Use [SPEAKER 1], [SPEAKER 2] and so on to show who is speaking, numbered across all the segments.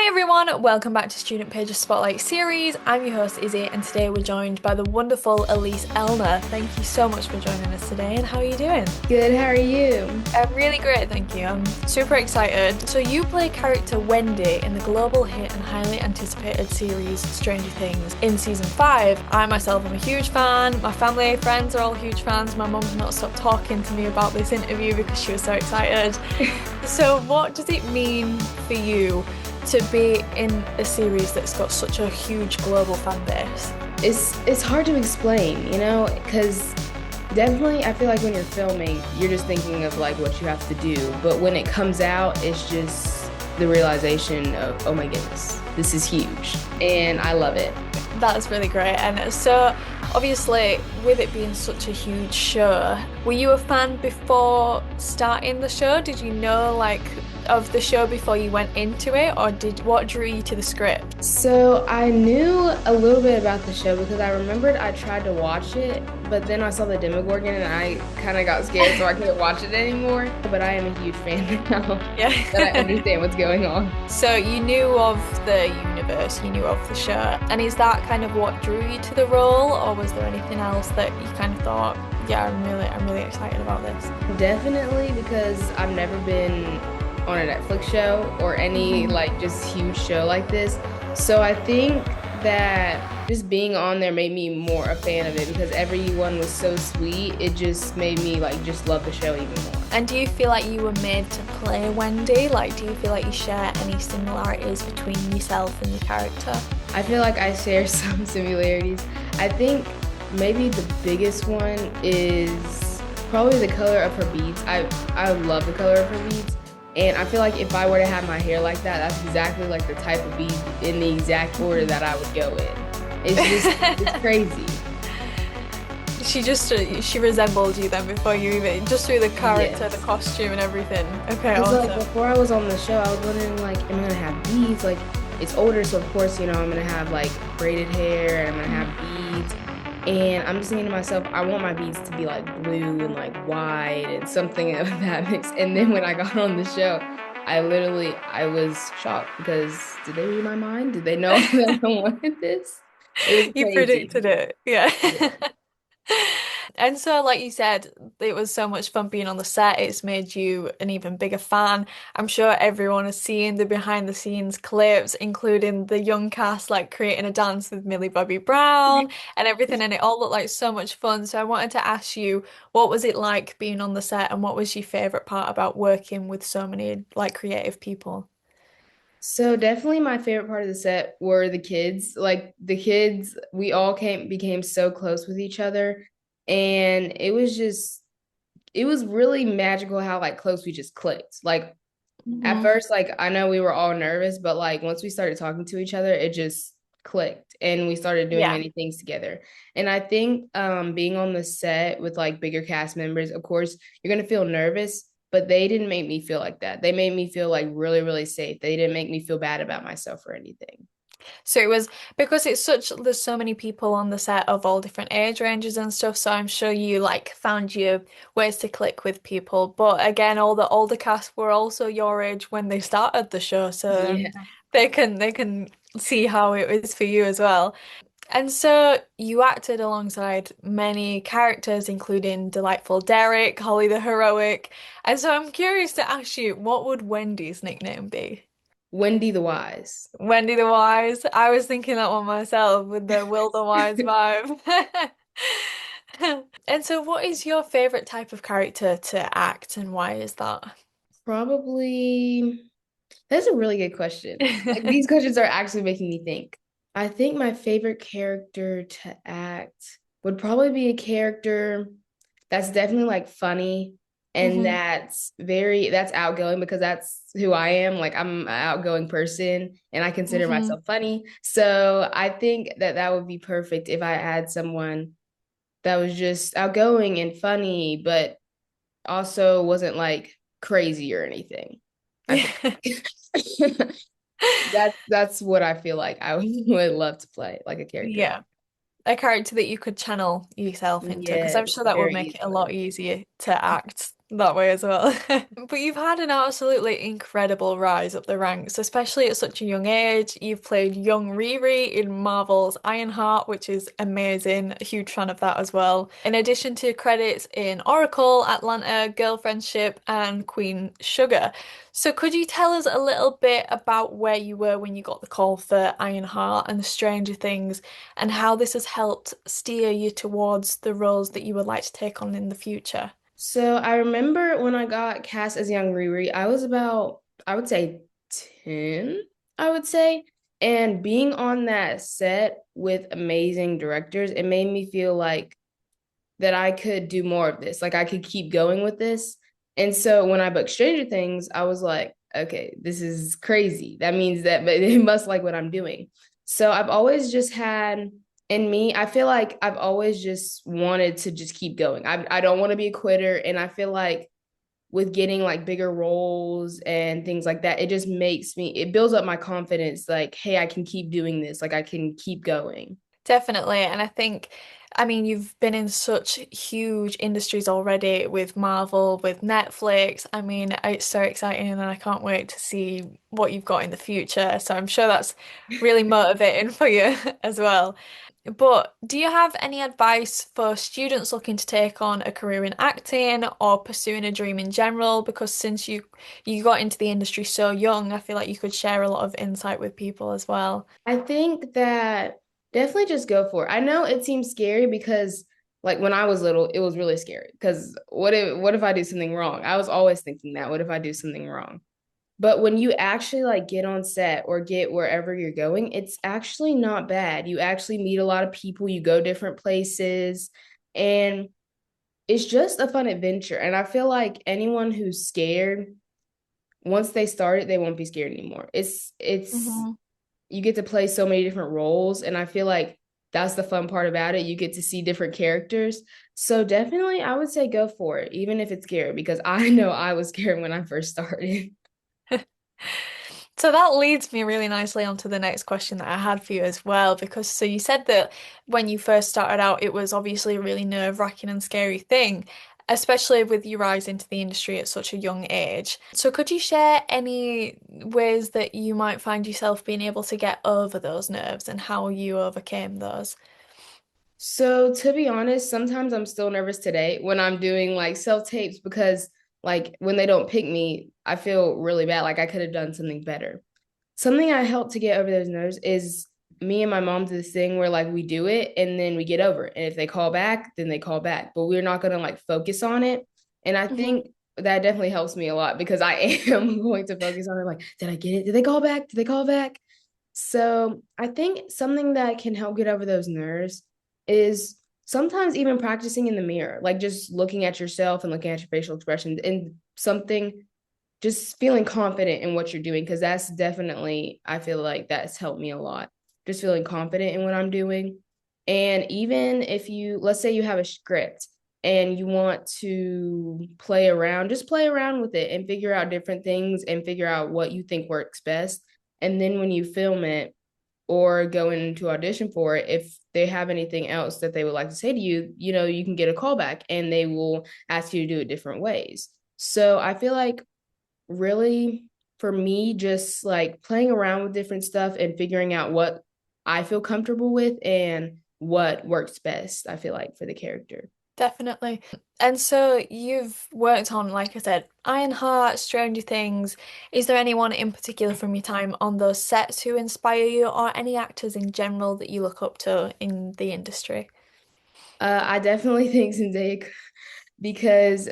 [SPEAKER 1] Everyone, welcome back to Student Pages Spotlight series. I'm your host Izzy, and today we're joined by the wonderful Alyse Elna. Thank you so much for joining us today, and how are you doing?
[SPEAKER 2] Good, how are you?
[SPEAKER 1] I'm really great, thank you. I'm super excited. So you play character Wendy in the global hit and highly anticipated series Stranger Things in season 5. I myself am a huge fan. My family, friends are all huge fans. My mum's not stopped talking to me about this interview because she was so excited. So what does it mean for you to be in a series that's got such a huge global fan base?
[SPEAKER 2] It's hard to explain, because definitely I feel like when you're filming, you're just thinking of like what you have to do, but when it comes out, it's just the realization of, oh my goodness, this is huge, and I love it.
[SPEAKER 1] That's really great. And so, obviously, with it being such a huge show, were you a fan before starting the show? Did you know like of the show before you went into it, or did what drew you to the script?
[SPEAKER 2] So I knew a little bit about the show because I remembered I tried to watch it, but then I saw the Demogorgon and I kind of got scared, so I couldn't watch it anymore. But I am a huge fan now
[SPEAKER 1] Yeah.
[SPEAKER 2] that I understand what's going on.
[SPEAKER 1] So you knew of the universe, you knew of the show, and is that kind of what drew you to the role, or was there anything else that you kind of thought, yeah, I'm really excited about this?
[SPEAKER 2] Definitely because I've never been on a Netflix show or any like just huge show like this. So I think that just being on there made me more a fan of it because everyone was so sweet. It just made me like just love the show even more.
[SPEAKER 1] And do you feel like you were made to play Wendy? Like, do you feel like you share any similarities between yourself and your character?
[SPEAKER 2] I feel like I share some similarities. I think maybe the biggest one is probably the color of her beads. I love the color of her beads. And I feel like if I were to have my hair like that, that's exactly like the type of bead in the exact order that I would go in. It's crazy.
[SPEAKER 1] She resembled you then before you even, just through the character,
[SPEAKER 2] Yes.
[SPEAKER 1] the costume and everything. Okay,
[SPEAKER 2] Because like
[SPEAKER 1] awesome.
[SPEAKER 2] before I was on the show, I was wondering like, am I gonna have beads? Like it's older, so of course, I'm gonna have like braided hair and I'm gonna have beads. And I'm just thinking to myself, I want my beads to be like blue and like white and something of that mix. And then when I got on the show, I was shocked because did they read my mind? Did they know that I wanted this? It was
[SPEAKER 1] You
[SPEAKER 2] crazy.
[SPEAKER 1] predicted it. Yeah.
[SPEAKER 2] Yeah.
[SPEAKER 1] And so, like you said, it was so much fun being on the set. It's made you an even bigger fan. I'm sure everyone has seen the behind the scenes clips, including the young cast like creating a dance with Millie Bobby Brown and everything, and it all looked like so much fun. So I wanted to ask you, what was it like being on the set, and what was your favorite part about working with so many like creative people?
[SPEAKER 2] So definitely my favorite part of the set were the kids. Like the kids, we all came became so close with each other. And it was really magical how like close we just clicked. Like at
[SPEAKER 1] Hmm.
[SPEAKER 2] first, like I know we were all nervous, but like once we started talking to each other, it just clicked and we started doing
[SPEAKER 1] Yeah.
[SPEAKER 2] many things together. And I think being on the set with like bigger cast members, of course, you're gonna feel nervous, but they didn't make me feel like that. They made me feel like really, really safe. They didn't make me feel bad about myself or anything.
[SPEAKER 1] So it was because there's so many people on the set of all different age ranges and stuff, so I'm sure you like found your ways to click with people. But again, all the older cast were also your age when they started the show, so
[SPEAKER 2] Yeah.
[SPEAKER 1] they can see how it was for you as well. And so you acted alongside many characters, including Delightful Derek, Holly the Heroic. And so I'm curious to ask you, what would Wendy's nickname be?
[SPEAKER 2] Wendy the Wise.
[SPEAKER 1] Wendy the Wise. I was thinking that one myself with the Will the Wise vibe. And so, what is your favorite type of character to act, and why is that?
[SPEAKER 2] Probably, that's a really good question. Like these questions are actually making me think. I think my favorite character to act would probably be a character that's definitely like funny and
[SPEAKER 1] Hmm.
[SPEAKER 2] that's outgoing because that's who I am. Like I'm an outgoing person and I consider
[SPEAKER 1] Hmm.
[SPEAKER 2] myself funny. So I think that that would be perfect if I had someone that was just outgoing and funny, but also wasn't like crazy or anything. I think that's what I feel like I would love to play, like a character like.
[SPEAKER 1] Yeah. A character that you could channel yourself into, because I'm
[SPEAKER 2] Yes,
[SPEAKER 1] sure that would
[SPEAKER 2] very
[SPEAKER 1] make it a lot
[SPEAKER 2] easily.
[SPEAKER 1] easier to act that way as well. But you've had an absolutely incredible rise up the ranks, especially at such a young age. You've played young Riri in Marvel's Ironheart, which is amazing. A huge fan of that as well. In addition to credits in Oracle, Atlanta, Girlfriendship, and Queen Sugar. So could you tell us a little bit about where you were when you got the call for Ironheart and the Stranger Things, and how this has helped steer you towards the roles that you would like to take on in the future?
[SPEAKER 2] So I remember when I got cast as young Riri, I was about, I would say 10, I would say. And being on that set with amazing directors, it made me feel like that I could do more of this. Like I could keep going with this. And so when I booked Stranger Things, I was like, okay, this is crazy. That means that but they must like what I'm doing. So I've always just had in me, I feel like I've always just wanted to just keep going. I don't want to be a quitter. And I feel like with getting like bigger roles and things like that, it just makes me, it builds up my confidence. Like, hey, I can keep doing this. Like I can keep going.
[SPEAKER 1] Definitely. And I think, I mean, you've been in such huge industries already with Marvel, with Netflix. I mean, it's so exciting and I can't wait to see what you've got in the future. So I'm sure that's really motivating for you as well. But do you have any advice for students looking to take on a career in acting or pursuing a dream in general? Because since you got into the industry so young, I feel like you could share a lot of insight with people as well.
[SPEAKER 2] I think that definitely just go for it. I know it seems scary because like when I was little, it was really scary because what if I do something wrong? I was always thinking that. What if I do something wrong? But when you actually like get on set or get wherever you're going, it's actually not bad. You actually meet a lot of people, you go different places, and it's just a fun adventure. And I feel like anyone who's scared, once they start it, they won't be scared anymore. It's
[SPEAKER 1] Mhm.
[SPEAKER 2] you get to play so many different roles, and I feel like that's the fun part about it. You get to see different characters. So definitely I would say go for it, even if it's scary, because I know I was scared when I first started.
[SPEAKER 1] So that leads me really nicely onto the next question that I had for you as well, because so you said that when you first started out, it was obviously a really nerve-wracking and scary thing, especially with your rise into the industry at such a young age. So could you share any ways that you might find yourself being able to get over those nerves and how you overcame those?
[SPEAKER 2] So to be honest, sometimes I'm still nervous today when I'm doing like self tapes because like when they don't pick me, I feel really bad. Like I could have done something better. Something I helped to get over those nerves is me and my mom do this thing where like we do it and then we get over it. And if they call back, then they call back. But we're not gonna like focus on it. And I
[SPEAKER 1] Hmm.
[SPEAKER 2] think that definitely helps me a lot because I am going to focus on it. Like, did I get it? Did they call back? Did they call back? So I think something that can help get over those nerves is sometimes even practicing in the mirror, like just looking at yourself and looking at your facial expressions and something just feeling confident in what you're doing because that's definitely I feel like that's helped me a lot. Just feeling confident in what I'm doing. And even if you let's say you have a script and you want to play around, just play around with it and figure out different things and figure out what you think works best. And then when you film it or go into audition for it, if they have anything else that they would like to say to you, you know, you can get a callback and they will ask you to do it different ways. So I feel like really for me just like playing around with different stuff and figuring out what I feel comfortable with and what works best, I feel like for the character.
[SPEAKER 1] Definitely. And so you've worked on, like I said, Ironheart, Stranger Things. Is there anyone in particular from your time on those sets who inspire you, or any actors in general that you look up to in the industry?
[SPEAKER 2] I definitely think Zendaya because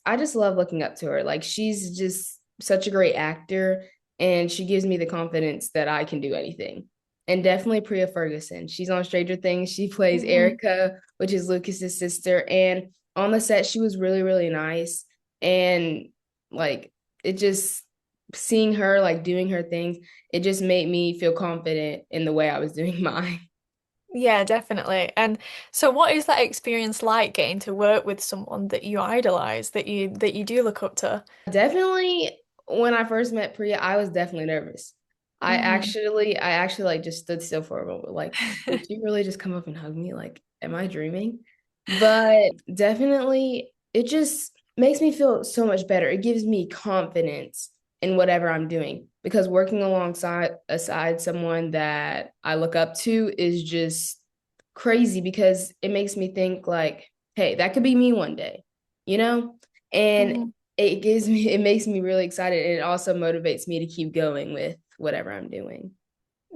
[SPEAKER 2] I just love looking up to her. Like she's just such a great actor and she gives me the confidence that I can do anything. And definitely Priya Ferguson. She's on Stranger Things. She plays
[SPEAKER 1] Mhm.
[SPEAKER 2] Erica, which is Lucas's sister. And on the set, she was really, really nice. And like it just seeing her like doing her things, it just made me feel confident in the way I was doing mine.
[SPEAKER 1] Yeah, definitely. And so what is that experience like getting to work with someone that you idolize, that you do look up to?
[SPEAKER 2] Definitely, when I first met Priya, I was definitely nervous.
[SPEAKER 1] Hmm.
[SPEAKER 2] I actually like just stood still for a moment. Like, did she really just come up and hug me? Like, am I dreaming? But definitely, it just makes me feel so much better. It gives me confidence in whatever I'm doing because working alongside aside someone that I look up to is just crazy because it makes me think like, hey, that could be me one day, you know? And
[SPEAKER 1] Mhm.
[SPEAKER 2] it makes me really excited and it also motivates me to keep going with whatever I'm doing.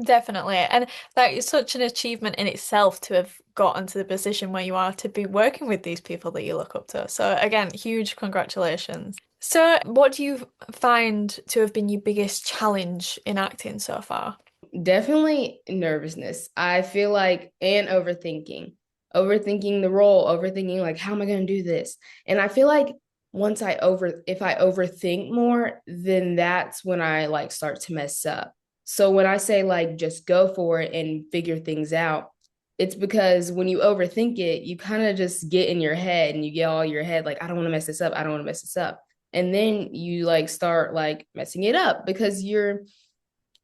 [SPEAKER 1] Definitely. And that is such an achievement in itself to have gotten to the position where you are to be working with these people that you look up to. So again, huge congratulations. So what do you find to have been your biggest challenge in acting so far?
[SPEAKER 2] Definitely nervousness. I feel like, and overthinking, overthinking the role, overthinking like, how am I going to do this? And I feel like if I overthink more, then that's when I like start to mess up. So when I say like, just go for it and figure things out, it's because when you overthink it, you kind of just get in your head and you get all your head, like, I don't want to mess this up. I don't want to mess this up. And then you like start like messing it up because you're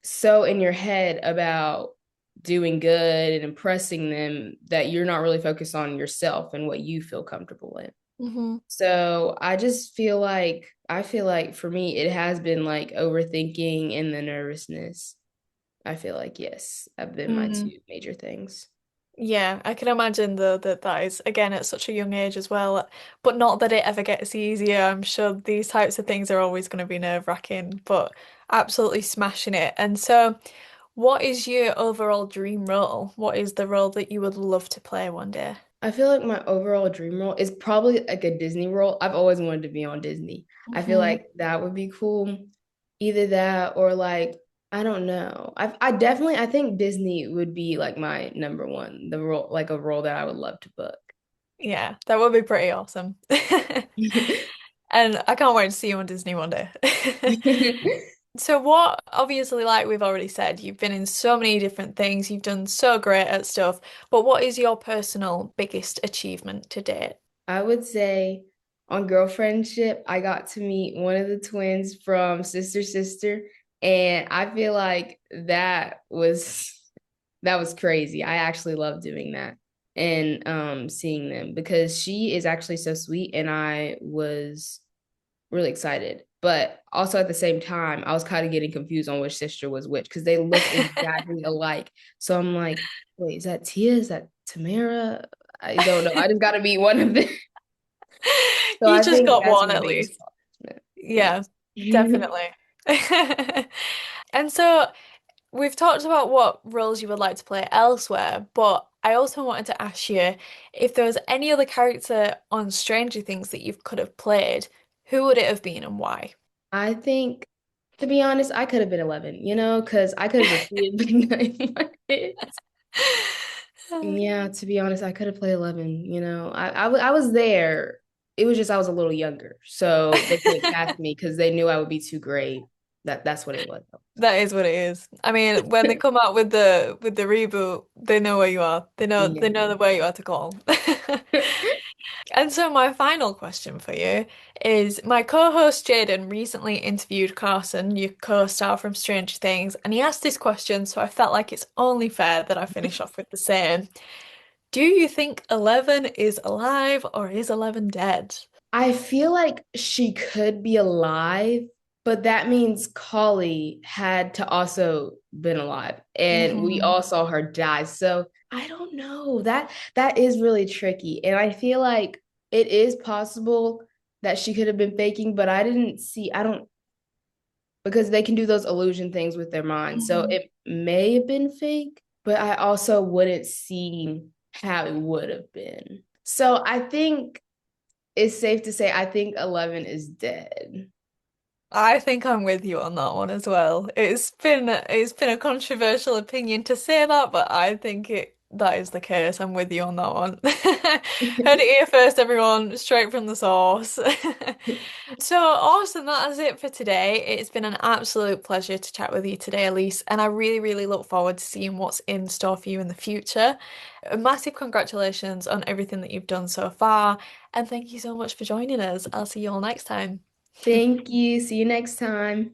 [SPEAKER 2] so in your head about doing good and impressing them that you're not really focused on yourself and what you feel comfortable in.
[SPEAKER 1] Hmm.
[SPEAKER 2] So I feel like for me it has been like overthinking and the nervousness. I feel like yes, have been my
[SPEAKER 1] Mm.
[SPEAKER 2] two major things.
[SPEAKER 1] Yeah, I can imagine though that that is again at such a young age as well. But not that it ever gets easier. I'm sure these types of things are always going to be nerve-wracking, but absolutely smashing it. And so, what is your overall dream role? What is the role that you would love to play one day?
[SPEAKER 2] I feel like my overall dream role is probably like a Disney role. I've always wanted to be on Disney. I feel
[SPEAKER 1] Hmm.
[SPEAKER 2] like that would be cool. Either that or like, I don't know. I definitely I think Disney would be like my number one, the role like a role that I would love to book.
[SPEAKER 1] Yeah, that would be pretty awesome. And I can't wait to see you on Disney one day. So what, obviously, like we've already said, you've been in so many different things, you've done so great at stuff, but what is your personal biggest achievement to date?
[SPEAKER 2] I would say on girlfriendship, I got to meet one of the twins from Sister Sister, and I feel like that was crazy. I actually love doing that and seeing them because she is actually so sweet and I was really excited. But also at the same time, I was kind of getting confused on which sister was which because they look exactly alike. So I'm like, wait, is that Tia? Is that Tamara? I don't know. I just got to meet one of them. So
[SPEAKER 1] You
[SPEAKER 2] I
[SPEAKER 1] just
[SPEAKER 2] think
[SPEAKER 1] got
[SPEAKER 2] that's
[SPEAKER 1] one
[SPEAKER 2] my
[SPEAKER 1] at
[SPEAKER 2] biggest
[SPEAKER 1] least.
[SPEAKER 2] accomplishment.
[SPEAKER 1] Yeah,
[SPEAKER 2] Yes.
[SPEAKER 1] definitely. And so we've talked about what roles you would like to play elsewhere, but I also wanted to ask you if there was any other character on Stranger Things that you could have played, who would it have been and why?
[SPEAKER 2] I think, to be honest, I could have been 11, because I could have repeated the night in my head. Yeah, to be honest, I could have played 11. I was there. It was just I was a little younger. So they couldn't cast me because they knew I would be too great. That's what it was.
[SPEAKER 1] That is what it is. I mean, when they come out with the reboot, they know where you are. They know
[SPEAKER 2] Yeah.
[SPEAKER 1] the way you are to call. And so my final question for you is my co-host Jaden recently interviewed Carson, your co-star from Stranger Things, and he asked this question, so I felt like it's only fair that I finish off with the same. Do you think Eleven is alive or is Eleven dead?
[SPEAKER 2] I feel like she could be alive, but that means Collie had to also been alive, and we
[SPEAKER 1] Hmm.
[SPEAKER 2] all saw her die. So I don't know. That is really tricky, and I feel like it is possible that she could have been faking, but I don't because they can do those illusion things with their minds. So
[SPEAKER 1] Hmm.
[SPEAKER 2] it may have been fake, but I also wouldn't see how it would have been. So I think it's safe to say I think 11 is dead.
[SPEAKER 1] I think I'm with you on that one as well. It's been a controversial opinion to say that, but I think it that is the case. I'm with you on that one. Heard it here first, everyone, straight from the source. So awesome, that is it for today. It's been an absolute pleasure to chat with you today, Alyse, and I really, really look forward to seeing what's in store for you in the future. A massive congratulations on everything that you've done so far, and thank you so much for joining us. I'll see you all next time.
[SPEAKER 2] Thank you. See you next time.